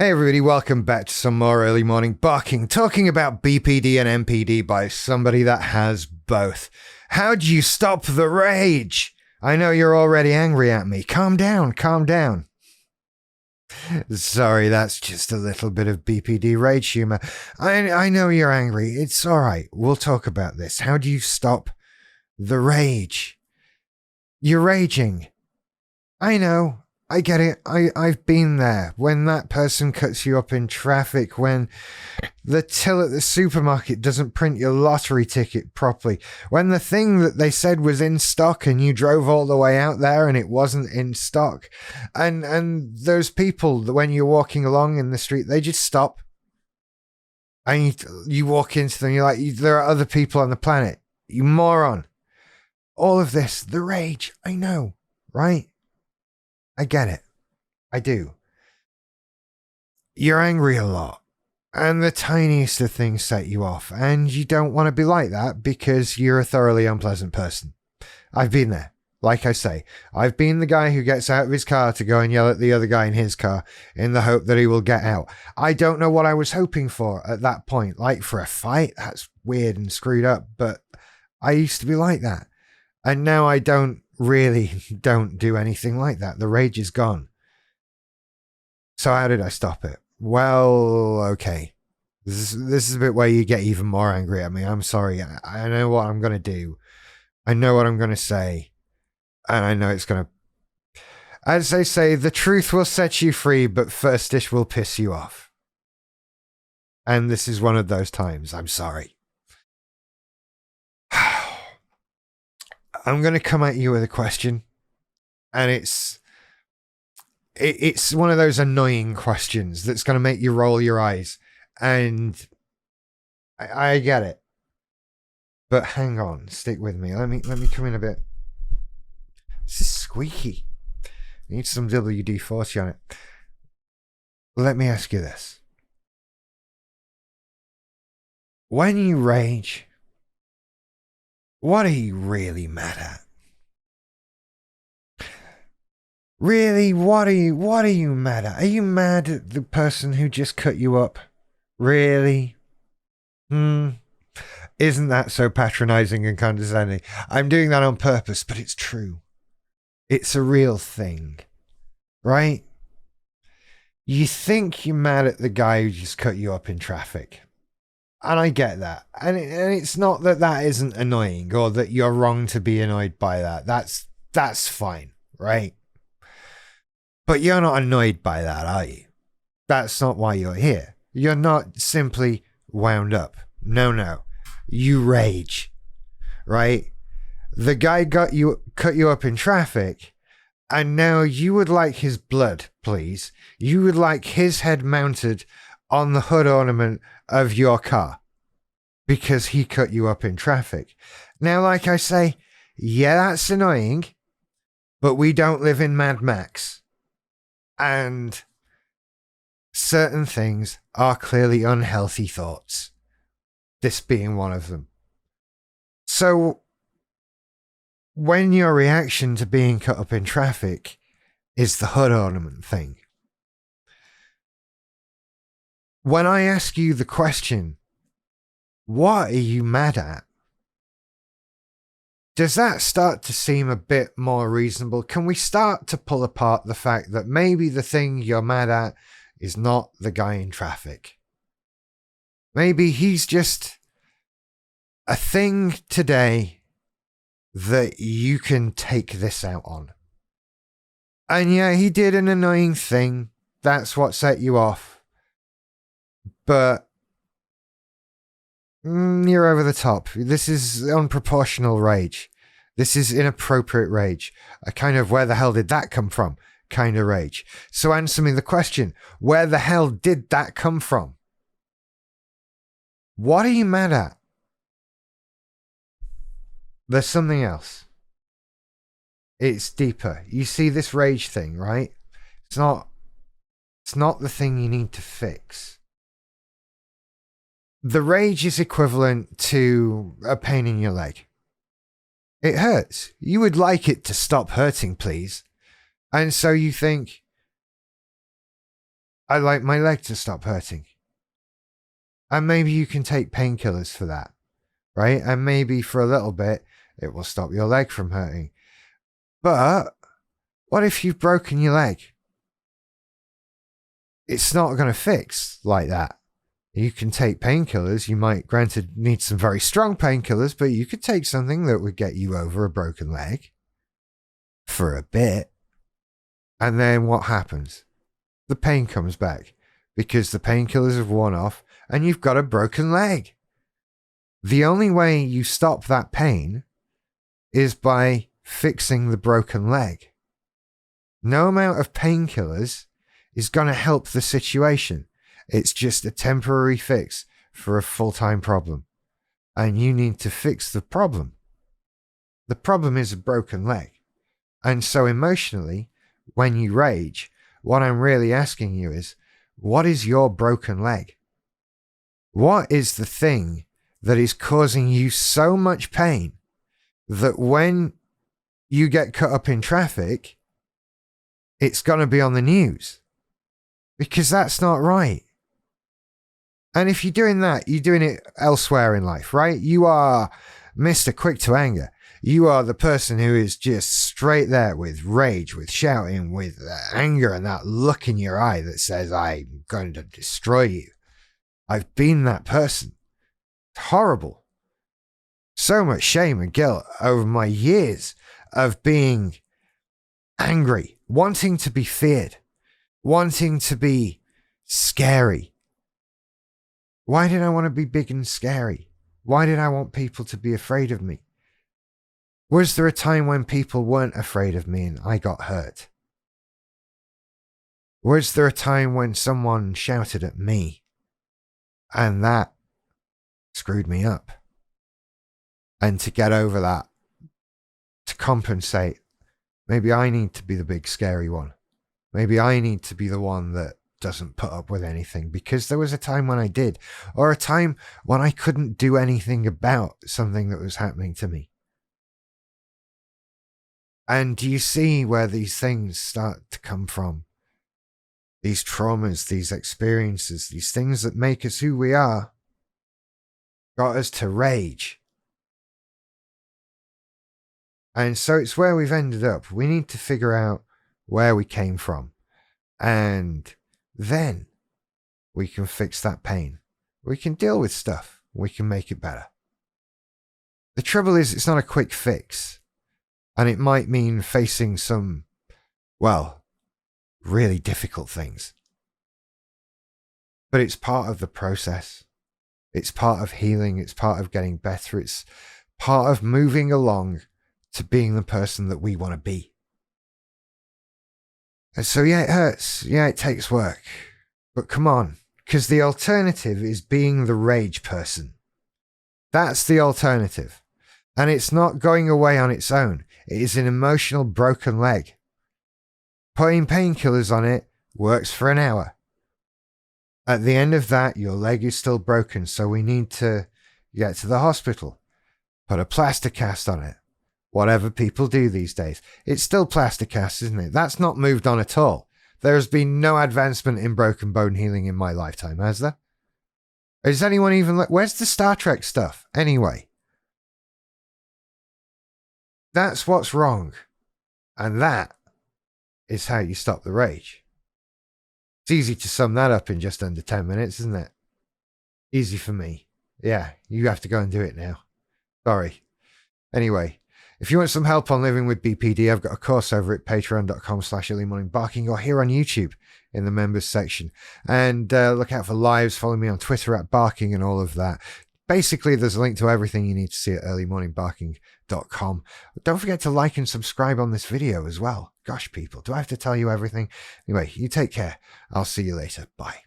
Hey everybody, welcome back to some more early morning barking, talking about BPD and MPD by somebody that has both. How do you stop the rage? I know you're already angry at me. Calm down, calm down. Sorry, that's just a little bit of BPD rage humor. I know you're angry. It's alright. We'll talk about this. How do you stop the rage? You're raging. I know. I get it. I've been there. When that person cuts you up in traffic, when the till at the supermarket doesn't print your lottery ticket properly, when the thing that they said was in stock and you drove all the way out there and it wasn't in stock, and those people that when you're walking along in the street, they just stop and you walk into them, you're like, there are other people on the planet, you moron. All of this, the rage, I know, right? I get it. I do. You're angry a lot, and the tiniest of things set you off, and you don't want to be like that because you're a thoroughly unpleasant person. I've been there. Like I say, I've been the guy who gets out of his car to go and yell at the other guy in his car in the hope that he will get out. I don't know what I was hoping for at that point. Like for a fight, that's weird and screwed up, but I used to be like that. And now I don't do anything like that. The rage is gone. So how did I stop it? Well, okay. This is a bit where you get even more angry at me. I'm sorry. I know what I'm going to do. I know what I'm going to say. And I know it's going to... As they say, the truth will set you free, but first dish will piss you off. And this is one of those times. I'm sorry. I'm going to come at you with a question, and it's one of those annoying questions that's going to make you roll your eyes, and I get it. But hang on, stick with me. Let me come in a bit. This is squeaky. I need some WD-40 on it. Let me ask you this. When you rage, what are you really mad at? Really, what are you mad at? Are you mad at the person who just cut you up? Really? Isn't that so patronizing and condescending? I'm doing that on purpose, but it's true. It's a real thing, right? You think you're mad at the guy who just cut you up in traffic. And I get that. And it's not that isn't annoying or that you're wrong to be annoyed by that. That's fine, right? But you're not annoyed by that, are you? That's not why you're here. You're not simply wound up. No. You rage, right? The guy cut you up in traffic, and now you would like his blood, please. You would like his head mounted on the hood ornament of your car because he cut you up in traffic. Now, like I say, yeah, that's annoying, but we don't live in Mad Max. And certain things are clearly unhealthy thoughts, this being one of them. So when your reaction to being cut up in traffic is the hood ornament thing, when I ask you the question, what are you mad at? Does that start to seem a bit more reasonable? Can we start to pull apart the fact that maybe the thing you're mad at is not the guy in traffic? Maybe he's just a thing today that you can take this out on. And yeah, he did an annoying thing. That's what set you off. But you're over the top. This is unproportional rage. This is inappropriate rage. A kind of where the hell did that come from kind of rage. So answer me the question, where the hell did that come from? What are you mad at? There's something else. It's deeper. You see this rage thing, right? It's not the thing you need to fix. The rage is equivalent to a pain in your leg. It hurts. You would like it to stop hurting, please. And so you think, I like my leg to stop hurting. And maybe you can take painkillers for that, right? And maybe for a little bit, it will stop your leg from hurting. But what if you've broken your leg? It's not going to fix like that. You can take painkillers. You might, granted, need some very strong painkillers, but you could take something that would get you over a broken leg for a bit. And then what happens? The pain comes back because the painkillers have worn off and you've got a broken leg. The only way you stop that pain is by fixing the broken leg. No amount of painkillers is going to help the situation. It's just a temporary fix for a full-time problem. And you need to fix the problem. The problem is a broken leg. And so emotionally, when you rage, what I'm really asking you is, what is your broken leg? What is the thing that is causing you so much pain that when you get cut up in traffic, it's going to be on the news? Because that's not right. And if you're doing that, you're doing it elsewhere in life, right? You are Mr. Quick to Anger. You are the person who is just straight there with rage, with shouting, with anger, and that look in your eye that says, I'm going to destroy you. I've been that person. It's horrible. So much shame and guilt over my years of being angry, wanting to be feared, wanting to be scary. Why did I want to be big and scary? Why did I want people to be afraid of me? Was there a time when people weren't afraid of me and I got hurt? Was there a time when someone shouted at me and that screwed me up? And to get over that, to compensate, maybe I need to be the big scary one. Maybe I need to be the one that doesn't put up with anything, because there was a time when I did, or a time when I couldn't do anything about something that was happening to me. And do you see where these things start to come from? These traumas, these experiences, these things that make us who we are, got us to rage. And so it's where we've ended up. We need to figure out where we came from. And then we can fix that pain. We can deal with stuff. We can make it better. The trouble is, it's not a quick fix. And it might mean facing some, well, really difficult things. But it's part of the process. It's part of healing. It's part of getting better. It's part of moving along to being the person that we want to be. And so, yeah, it hurts. Yeah, it takes work. But come on, because the alternative is being the rage person. That's the alternative. And it's not going away on its own. It is an emotional broken leg. Putting painkillers on it works for an hour. At the end of that, your leg is still broken, so we need to get to the hospital. Put a plaster cast on it. Whatever people do these days. It's still plaster cast, isn't it? That's not moved on at all. There has been no advancement in broken bone healing in my lifetime, has there? Is anyone even... Where's the Star Trek stuff, anyway? That's what's wrong. And that is how you stop the rage. It's easy to sum that up in just under 10 minutes, isn't it? Easy for me. Yeah, you have to go and do it now. Sorry. Anyway, if you want some help on living with BPD, I've got a course over at patreon.com/earlymorningbarking or here on YouTube in the members section. And look out for lives. Follow me on Twitter at Barking and all of that. Basically, there's a link to everything you need to see at earlymorningbarking.com. Don't forget to like and subscribe on this video as well. Gosh, people, do I have to tell you everything? Anyway, you take care. I'll see you later. Bye.